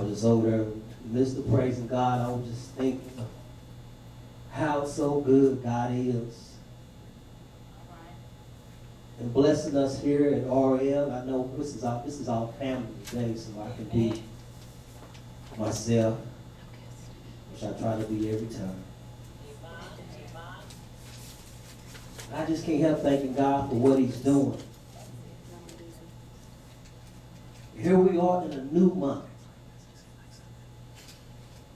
was just over there in the midst of praising God. I was just thinking of how so good God is. And blessing us here at RL. I know this is our family today, so I can be myself, which I try to be every time. I just can't help thanking God for what He's doing. Here we are in a new month.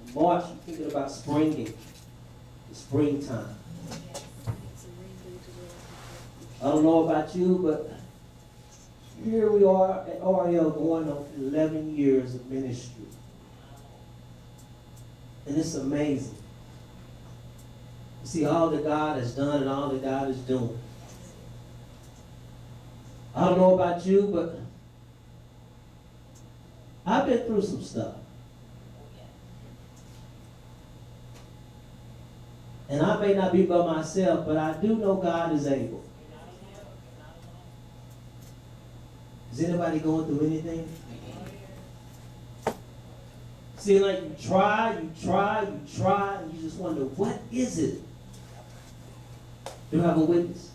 In March, you're thinking about springing, the springtime. I don't know about you, but here we are at RL going on 11 years of ministry. And it's amazing. You see all that God has done and all that God is doing. I don't know about you, but I've been through some stuff. And I may not be by myself, but I do know God is able. Is anybody going through anything? See, like you try, and you just wonder, what is it? You have a witness.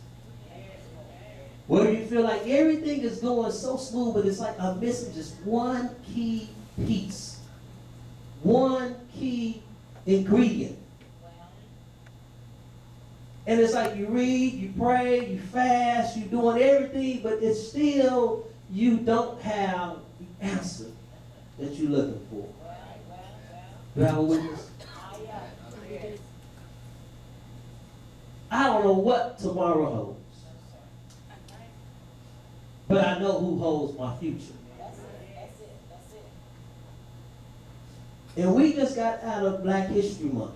Where you feel like everything is going so smooth, but it's like I'm missing just one key piece. One key ingredient. And it's like you read, you pray, you fast, you're doing everything, but it's still, you don't have the answer that you're looking for. You have a witness? I don't know what tomorrow holds. But I know who holds my future. And we just got out of Black History Month.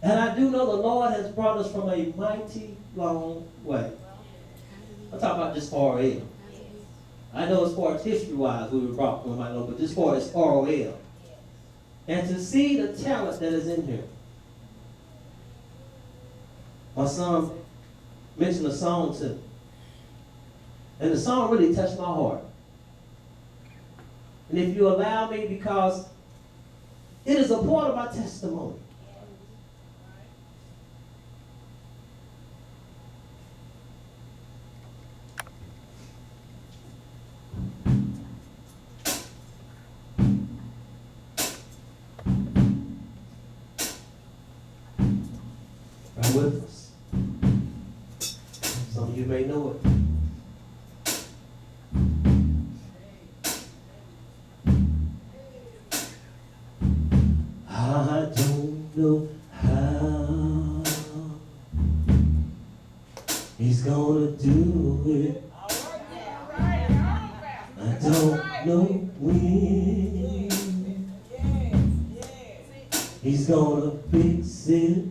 And I do know the Lord has brought us from a mighty long way. I'm talking about just RL. I know as far as history-wise we were brought from, I know, but as far as RL. And to see the talent that is in here. My son mentioned a song to me. And the song really touched my heart. And if you allow me, because it is a part of my testimony. Right with us. Some of you may know it. I don't know how He's gonna do it. I don't know when He's gonna fix it.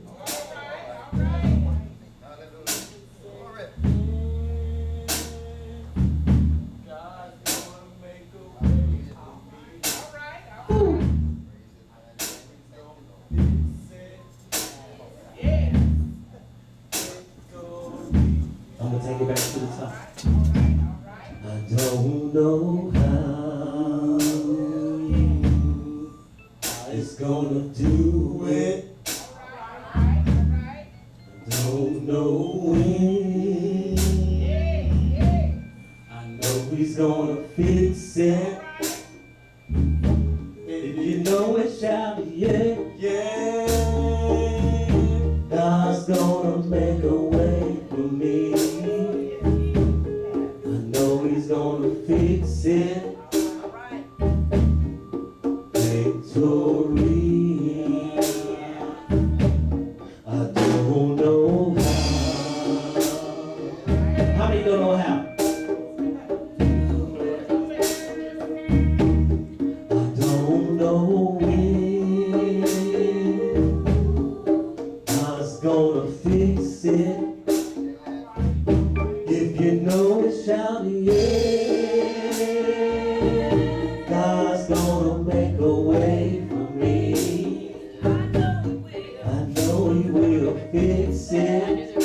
Take it back to the top. I don't know how it's gonna do it. I don't know when. I know He's gonna fix it. If you know it, shout it, yeah, yeah. God's gonna make a way for me. He's gonna fix it. Victory. I don't know how. How many don't know how? I don't know when. God's gonna fix it. If you know it, shout it, yeah. God's gonna make a way for me. I know He will fix it.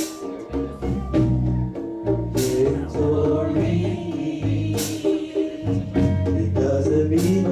Victory. It doesn't mean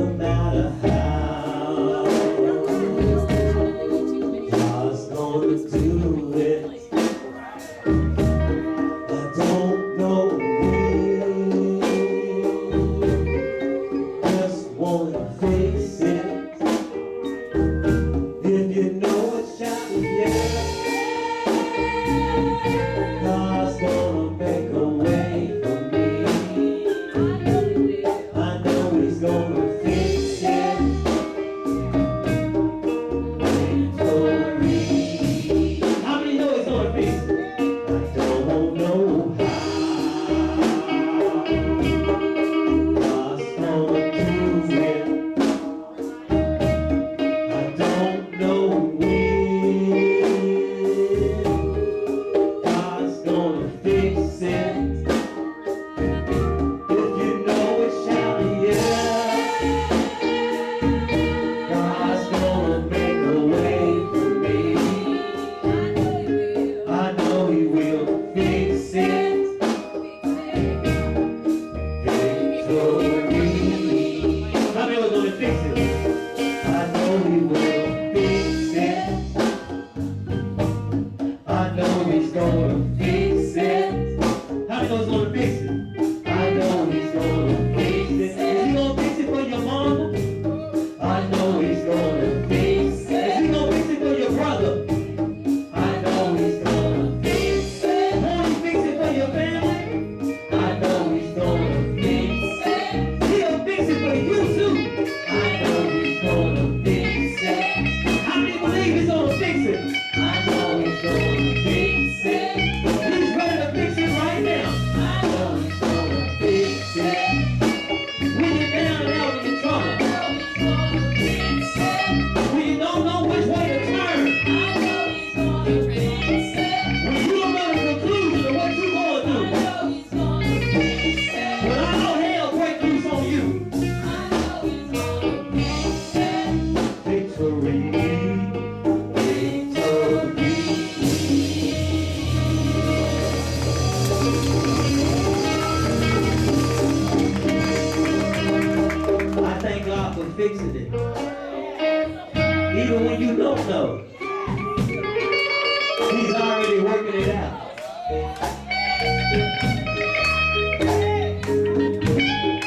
How many are going to fix it? I know he will fix it. I know he's gonna fix it. How many know he's gonna fix it? I know he's gonna fix it. Is he gonna fix it for your mama? I know he's gonna fix it. Is he gonna fix it for your brother? I know he's gonna fix it. Won't he fix it for your family? I know he's gonna fix it. He'll fix it for you too. I know he's gonna fix it. How many believe he's gonna fix it? I know he's gonna fix it. He's ready to fix it right now. I know he's gonna fix it. When you're down and out in trouble, when you don't know which way to turn, when you don't know the conclusion of what you're going to do, when I know hell break loose on you, victory, victory. I thank God for fixing it. Even when you don't know, he's already working it out.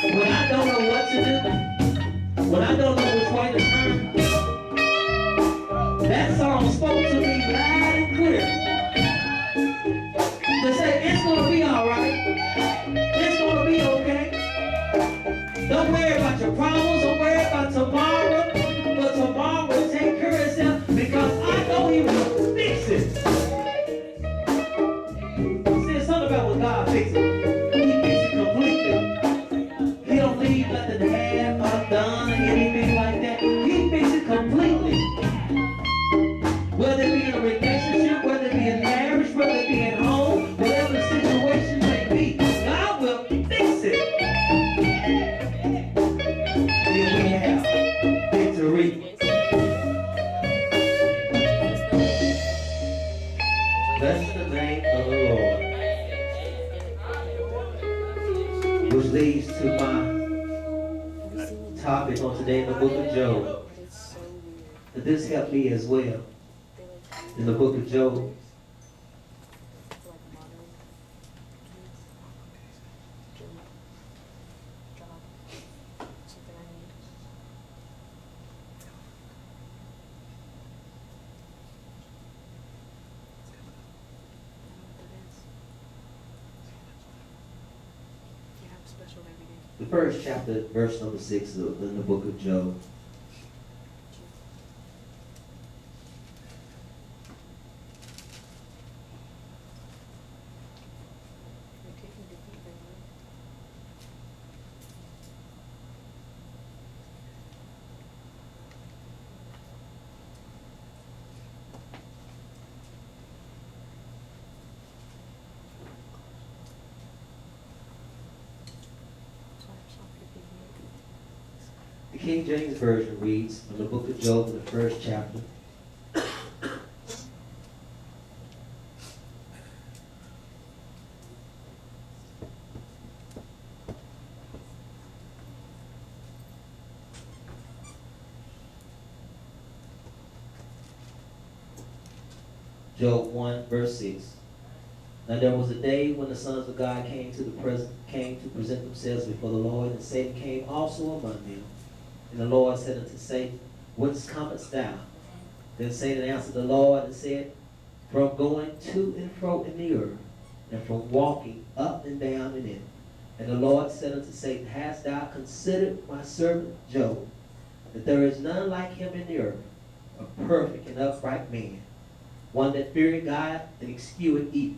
When I don't know what to do, when I don't know which way to turn, that song spoke to me loud and clear. To say, it's going to be all right. It's going to be okay. Don't worry about your problems. Don't worry about tomorrow. But tomorrow will take care of itself because I know he will fix it. See, it's something about when God fixes it. He fixes it completely. He don't leave nothing half undone or anything like that. He fixes it completely. Whether it be in a relationship, whether it be in marriage, whether it be at home, whatever the situation may be, God will fix it. Here we have victory. Bless the name of the Lord. Which leads to my topic on today in the book of Job. And this helped me as well. In the book of Job. The first chapter, verse number 6 in the book of Job. The King James Version reads from the book of Job in the first chapter. Job 1, verse 6. Now there was a day when the sons of God came to present themselves before the Lord, and Satan came also among them. And the Lord said unto Satan, Whence comest thou? Then Satan answered the Lord and said, From going to and fro in the earth, and from walking up and down in it. And the Lord said unto Satan, Hast thou considered my servant Job, that there is none like him in the earth, a perfect and upright man, one that feareth God and escheweth evil?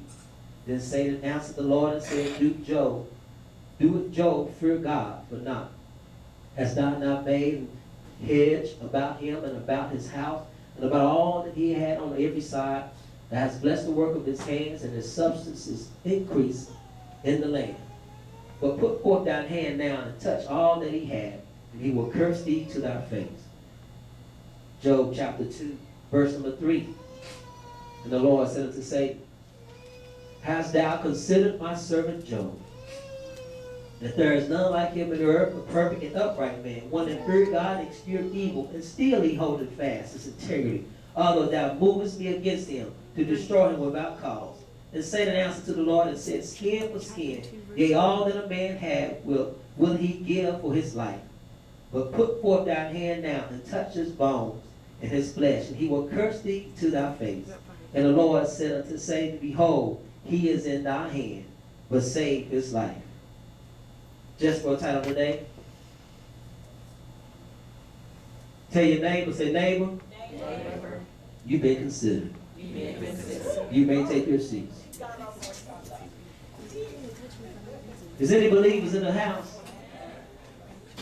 Then Satan answered the Lord and said, Doeth Job fear God for naught? Hast thou not made a hedge about him and about his house, and about all that he had on every side? Thou hast blessed the work of his hands, and his substance is increased in the land. But put forth thine hand now and touch all that he had, and he will curse thee to thy face. Job chapter 2, verse number 3. And the Lord said unto Satan, Hast thou considered my servant Job, that there is none like him in the earth, a perfect and upright man, one that feared God and experienced evil, and still he holdeth fast his integrity, although thou movest me against him, to destroy him without cause. And Satan answered to the Lord and said, skin for skin, yea, all that a man hath will he give for his life. But put forth thine hand now, and touch his bones and his flesh, and he will curse thee to thy face. And the Lord said unto Satan, behold, he is in thy hand, but save his life. Just for a title today. Tell your neighbor, say, neighbor, you've been considered. You may take your seats. Is there any believers in the house?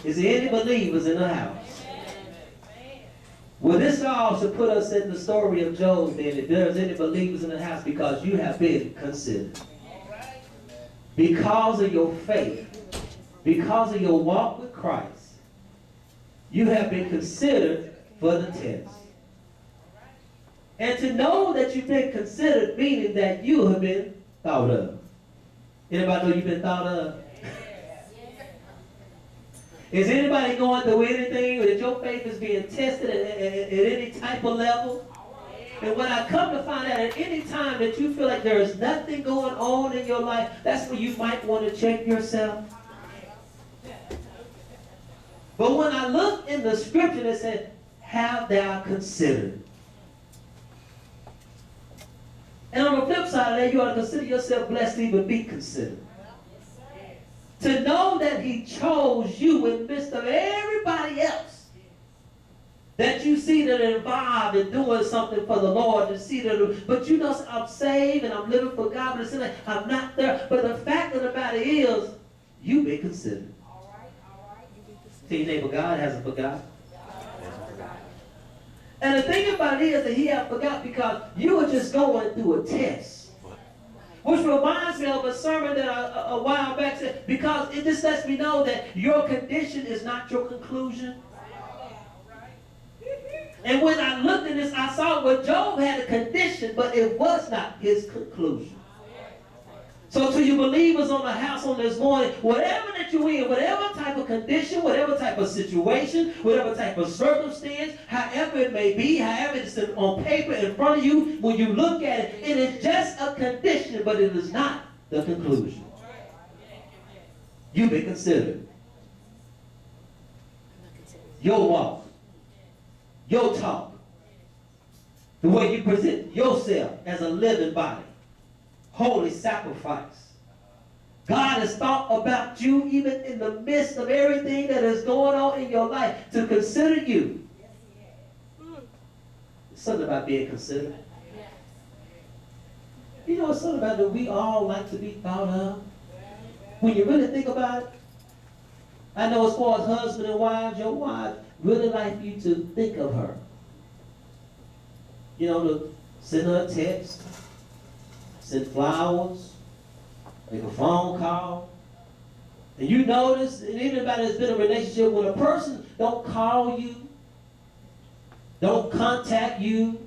Is there any believers in the house? Well, this all should put us in the story of Job then, if there's any believers in the house, because you have been considered. Because of your faith, because of your walk with Christ, you have been considered for the test. And to know that you've been considered, meaning that you have been thought of. Anybody know you've been thought of? Is anybody going through anything that your faith is being tested at any type of level? And when I come to find out at any time that you feel like there is nothing going on in your life, that's when you might want to check yourself. But when I look in the scripture that said, have thou considered. And on the flip side of that, you ought to consider yourself blessed to even be considered. To know that he chose you in the midst of everybody else that you see that are involved in doing something for the Lord, to see that, but you know, I'm saved and I'm living for God, but it's like I'm not there. But the fact of the matter is, you've been considered. Tell your neighbor, God hasn't forgotten. And the thing about it is that he hasn't forgot because you were just going through a test. Which reminds me of a sermon that a while back said, because it just lets me know that your condition is not your conclusion. And when I looked at this, I saw where Job had a condition, but it was not his conclusion. So to you believers on the house on this morning, whatever that you're in, whatever type of condition, whatever type of situation, whatever type of circumstance, however it may be, however it's on paper in front of you, when you look at it, it is just a condition, but it is not the conclusion. You've been considered. Your walk, your talk, the way you present yourself as a living body, holy sacrifice. God has thought about you even in the midst of everything that is going on in your life to consider you. There's something about being considered. You know, it's something about that we all like to be thought of. When you really think about it, I know as far as husband and wives, your wife really like you to think of her. You know, to send her a text, send flowers, make a phone call. And you notice, and anybody that's been in a relationship, when a person don't call you, don't contact you,